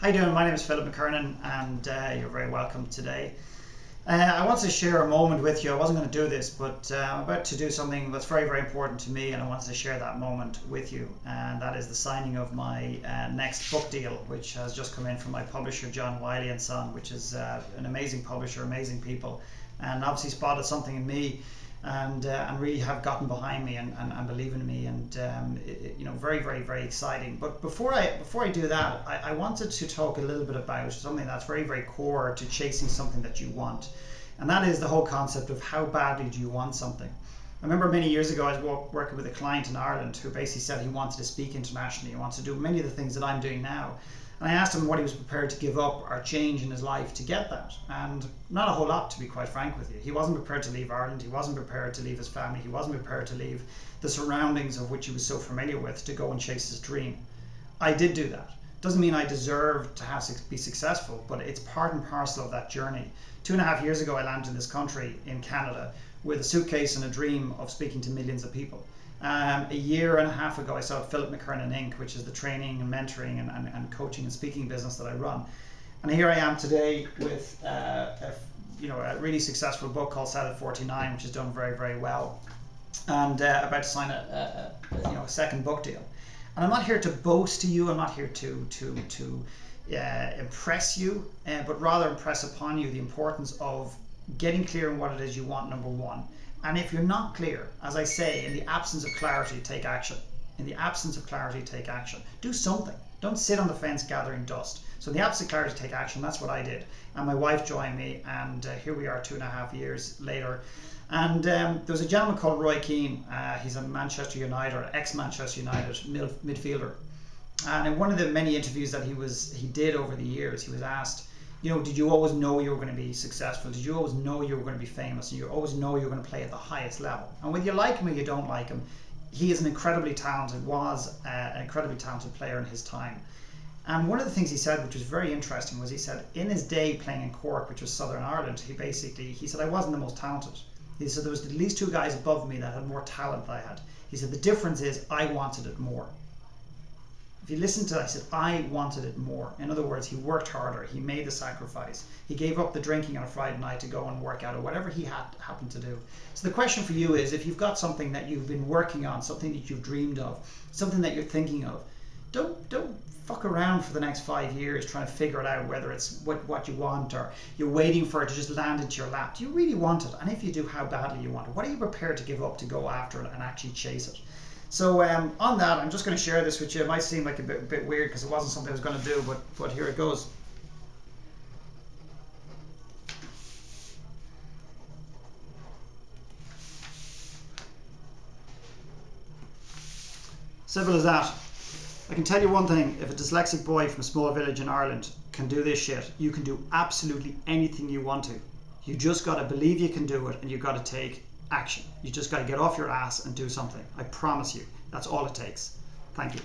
How you doing? My name is Philip McKernan, and you're very welcome today. I want to share a moment with you. I wasn't going to do this, but I'm about to do something that's very, very important to me, and I wanted to share that moment with you. And that is the signing of my next book deal, which has just come in from my publisher, John Wiley and Son, which is an amazing publisher, amazing people, and obviously spotted something in me, and really have gotten behind me and believe in me, and very, very, very exciting. But before I do that, I wanted to talk a little bit about something that's very, very core to chasing something that you want, and that is the whole concept of how badly do you want something. I remember many years ago I was working with a client in Ireland who basically said he wanted to speak internationally, he wants to do many of the things that I'm doing now. And I asked him what he was prepared to give up or change in his life to get that. And not a whole lot, to be quite frank with you. He wasn't prepared to leave Ireland. He wasn't prepared to leave his family. He wasn't prepared to leave the surroundings of which he was so familiar with to go and chase his dream. I did do that. Doesn't mean I deserve to be successful, but it's part and parcel of that journey. 2.5 years ago, I landed in this country in Canada with a suitcase and a dream of speaking to millions of people. A year and a half ago, I started Philip McKernan Inc., which is the training and mentoring and coaching and speaking business that I run. And here I am today with a really successful book called Set at 49, which has done very, very well, and about to sign a second book deal. And I'm not here to boast to you. I'm not here to impress you, but rather impress upon you the importance of getting clear on what it is you want, number one. And if you're not clear, as I say, in the absence of clarity, take action. In the absence of clarity, take action. Do something. Don't sit on the fence gathering dust. So in the absence of clarity, take action. That's what I did. And my wife joined me, and here we are 2.5 years later. And there was a gentleman called Roy Keane. He's a Manchester United, ex-Manchester United midfielder. And in one of the many interviews that he did over the years, he was asked, did you always know you were going to be successful? Did you always know you were going to be famous? And you always know you were going to play at the highest level? And whether you like him or you don't like him, he is an incredibly talented, an incredibly talented player in his time. And one of the things he said, which was very interesting, was he said in his day playing in Cork, which was Southern Ireland, he said, I wasn't the most talented. He said there was at least 2 guys above me that had more talent than I had. He said the difference is I wanted it more. If you listen to that, I said, I wanted it more. In other words, he worked harder. He made the sacrifice. He gave up the drinking on a Friday night to go and work out or whatever he happened to do. So the question for you is, if you've got something that you've been working on, something that you've dreamed of, something that you're thinking of, don't fuck around for the next 5 years trying to figure it out whether it's what you want, or you're waiting for it to just land into your lap. Do you really want it? And if you do, how badly you want it? What are you prepared to give up to go after it and actually chase it? So on that, I'm just going to share this with you. It might seem like a bit weird because it wasn't something I was going to do, but here it goes. Simple as that. I can tell you one thing, if a dyslexic boy from a small village in Ireland can do this shit, you can do absolutely anything you want to. You just got to believe you can do it, and you've got to take action. You just got to get off your ass and do something. I promise you, that's all it takes. Thank you.